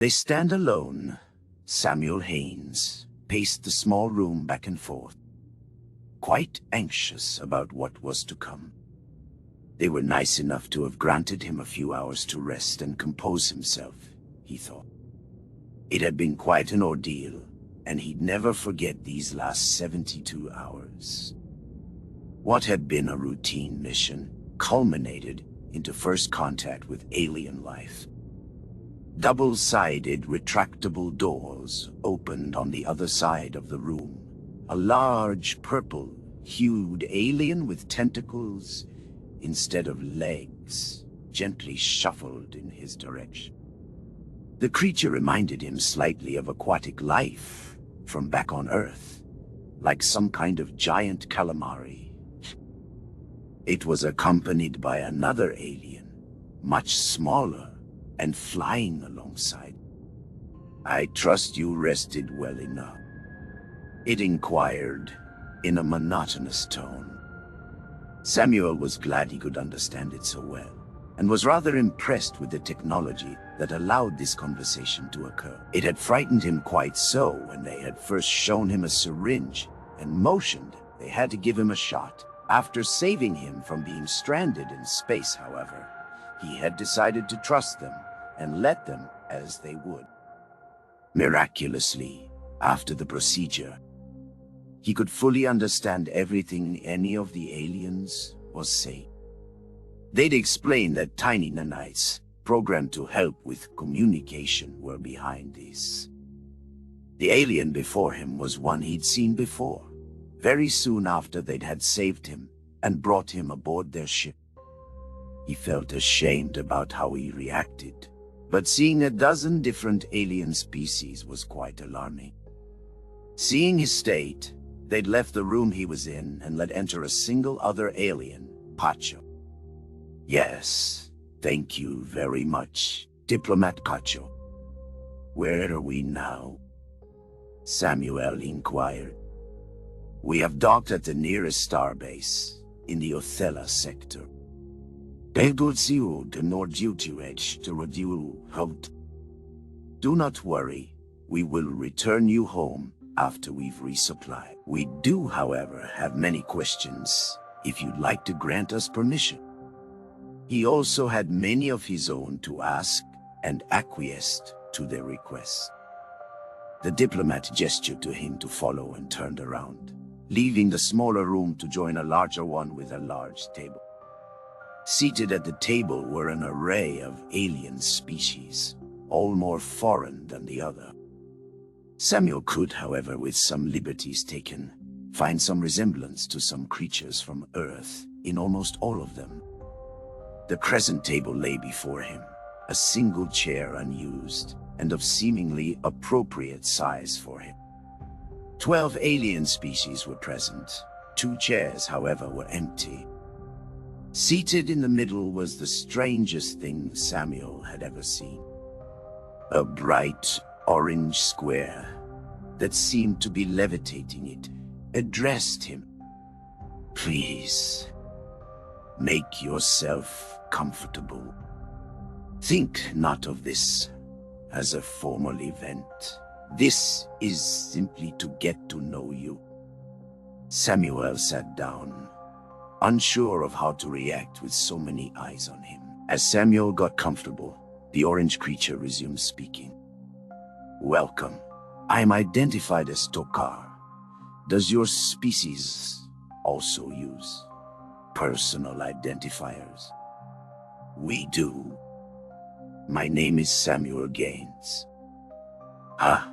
They stand alone. Samuel Haynes paced the small room back and forth, quite anxious about what was to come. They were nice enough to have granted him a few hours to rest and compose himself, he thought. It had been quite an ordeal, and he'd never forget these last 72 hours. What had been a routine mission culminated into first contact with alien life. Double-sided retractable doors opened on the other side of the room. A large purple-hued alien with tentacles instead of legs gently shuffled in his direction. The creature reminded him slightly of aquatic life from back on Earth, like some kind of giant calamari. It was accompanied by another alien, much smaller, and flying alongside. "I trust you rested well enough," it inquired in a monotonous tone. Samuel was glad he could understand it so well, and was rather impressed with the technology that allowed this conversation to occur. It had frightened him quite so when they had first shown him a syringe and motioned they had to give him a shot. After saving him from being stranded in space, however, he had decided to trust them and let them as they would. Miraculously, after the procedure, he could fully understand everything any of the aliens was saying. They'd explained that tiny nanites, programmed to help with communication, were behind this. The alien before him was one he'd seen before, very soon after they'd had saved him and brought him aboard their ship. He felt ashamed about how he reacted, but seeing a dozen different alien species was quite alarming. Seeing his state, they'd left the room he was in and let enter a single other alien, Pacho. "Yes, thank you very much, Diplomat Pacho. Where are we now?" Samuel inquired. "We have docked at the nearest starbase, in the Othella sector. Do not worry, we will return you home after we've resupplied. We do, however, have many questions, if you'd like to grant us permission." He also had many of his own to ask and acquiesced to their requests. The diplomat gestured to him to follow and turned around, leaving the smaller room to join a larger one with a large table. Seated at the table were an array of alien species, all more foreign than the other. Samuel could, however, with some liberties taken, find some resemblance to some creatures from Earth in almost all of them. The crescent table lay before him, a single chair unused, and of seemingly appropriate size for him. 12 alien species were present. 2 chairs, however, were empty. Seated in the middle was the strangest thing Samuel had ever seen. A bright orange square that seemed to be levitating. It addressed him. "Please, make yourself comfortable. Think not of this as a formal event. This is simply to get to know you." Samuel sat down, unsure of how to react with so many eyes on him. As Samuel got comfortable, the orange creature resumed speaking. "Welcome. I am identified as Tokar. Does your species also use personal identifiers?" "We do. My name is Samuel Gaines." "Ah,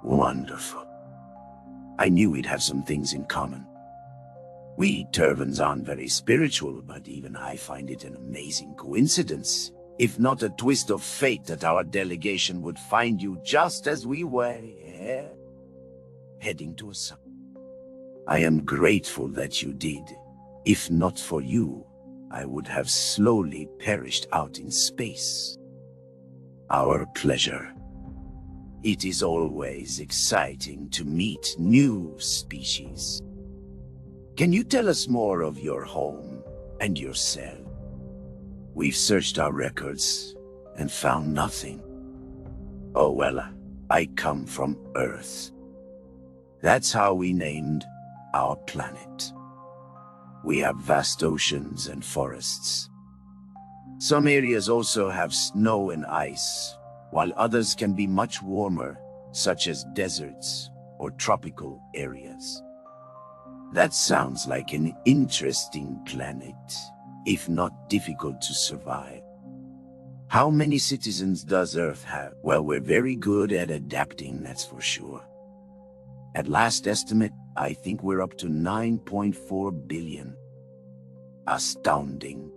wonderful. I knew we'd have some things in common. We Turvans aren't very spiritual, but even I find it an amazing coincidence, if not a twist of fate, that our delegation would find you just as we were here, heading to a sun. I am grateful that you did. If not for you, I would have slowly perished out in space." "Our pleasure. It is always exciting to meet new species. Can you tell us more of your home and your cell? We've searched our records and found nothing." Oh, well, I come from Earth. That's how we named our planet. We have vast oceans and forests. Some areas also have snow and ice, while others can be much warmer, such as deserts or tropical areas. That sounds like an interesting planet, if not difficult to survive. How many citizens does Earth have? Well, we're very good at adapting, that's for sure. At last estimate, I think we're up to 9.4 billion. Astounding.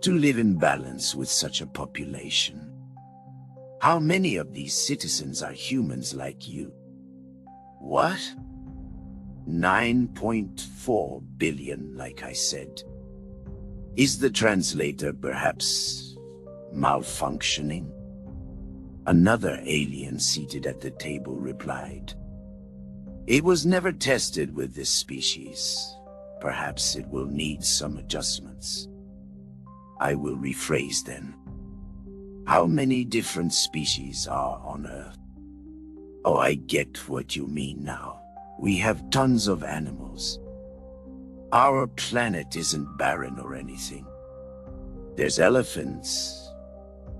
To live in balance with such a population. How many of these citizens are humans like you? What? 9.4 billion, like I said. Is the translator perhaps malfunctioning? Another alien seated at the table replied, "It was never tested with this species. Perhaps it will need some adjustments." I will rephrase then. How many different species are on Earth? Oh, I get what you mean now. We have tons of animals. Our planet isn't barren or anything. There's elephants,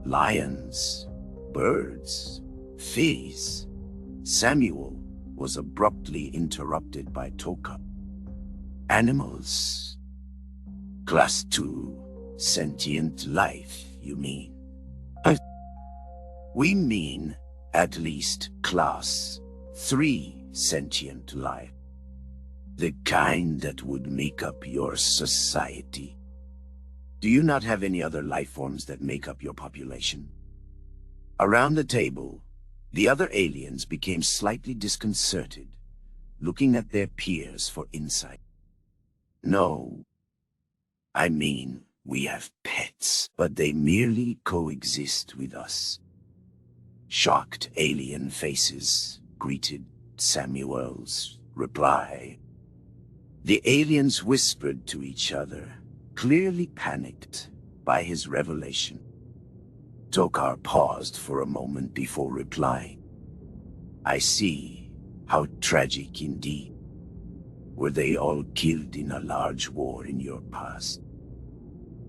lions, birds, fish. Samuel was abruptly interrupted by Toka. Animals? Class 2, sentient life, you mean? We mean at least Class 3 sentient life. The kind that would make up your society. Do you not have any other life forms that make up your population? Around the table, the other aliens became slightly disconcerted, looking at their peers for insight. No. I mean, we have pets, but they merely coexist with us. Shocked alien faces greeted Samuel's reply. The aliens whispered to each other, clearly panicked by his revelation. Tokar paused for a moment before replying. I see. How tragic indeed. Were they all killed in a large war in your past,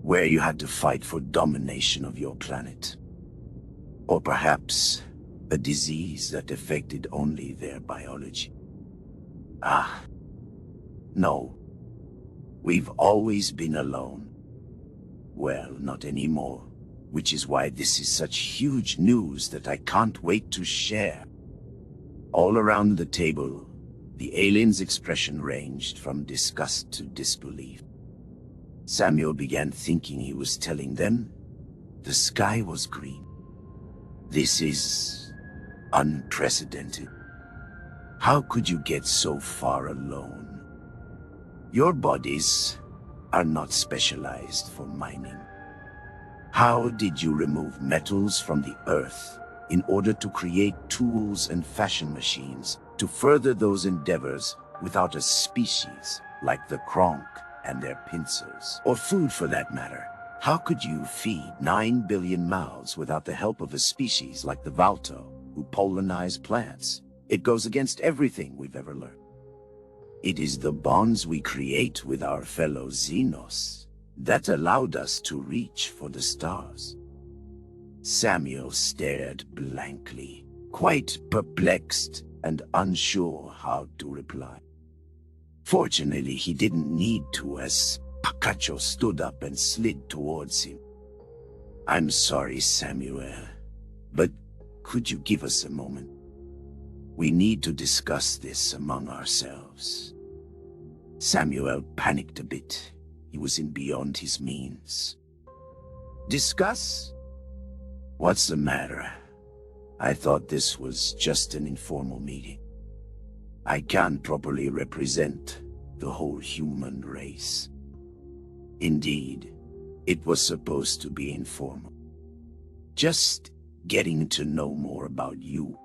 where you had to fight for domination of your planet? Or perhaps a disease that affected only their biology? Ah, no. We've always been alone. Well, not anymore, which is why this is such huge news that I can't wait to share. All around the table, the alien's expression ranged from disgust to disbelief. Samuel began thinking he was telling them the sky was green. This is unprecedented. How could you get so far alone? Your bodies are not specialized for mining. How did you remove metals from the earth in order to create tools and fashion machines to further those endeavors without a species like the Kronk and their pincers? Or food for that matter. How could you feed 9 billion mouths without the help of a species like the Valto, who pollinize plants? It goes against everything we've ever learned. It is the bonds we create with our fellow Xenos that allowed us to reach for the stars. Samuel stared blankly, quite perplexed and unsure how to reply. Fortunately, he didn't need to, as Pikachu stood up and slid towards him. I'm sorry, Samuel, but could you give us a moment? We need to discuss this among ourselves. Samuel panicked a bit. He was in beyond his means. Discuss? What's the matter? I thought this was just an informal meeting. I can't properly represent the whole human race. Indeed, it was supposed to be informal. Just getting to know more about you,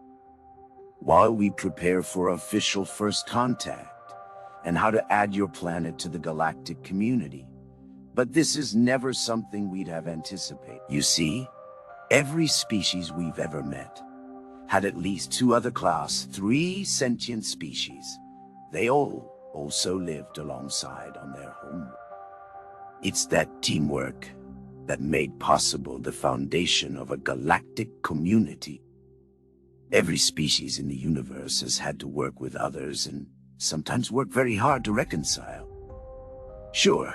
while we prepare for official first contact, and how to add your planet to the galactic community. But this is never something we'd have anticipated. You see, every species we've ever met had at least two other Class 3 sentient species. They all also lived alongside on their home. It's that teamwork that made possible the foundation of a galactic community. Every species in the universe has had to work with others and sometimes work very hard to reconcile. Sure,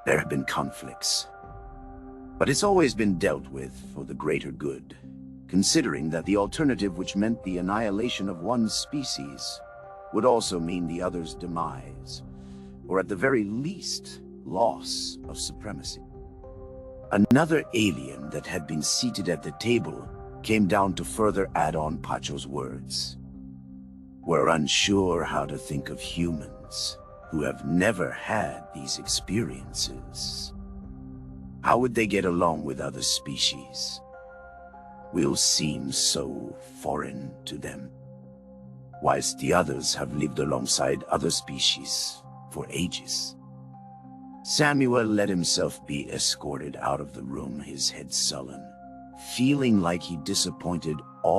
there have been conflicts, but it's always been dealt with for the greater good, considering that the alternative, which meant the annihilation of one species, would also mean the other's demise, or at the very least, loss of supremacy. Another alien that had been seated at the table came down to further add on Pacho's words. We're unsure how to think of humans who have never had these experiences. How would they get along with other species? We'll seem so foreign to them, whilst the others have lived alongside other species for ages. Samuel let himself be escorted out of the room, his head sullen, feeling like he disappointed all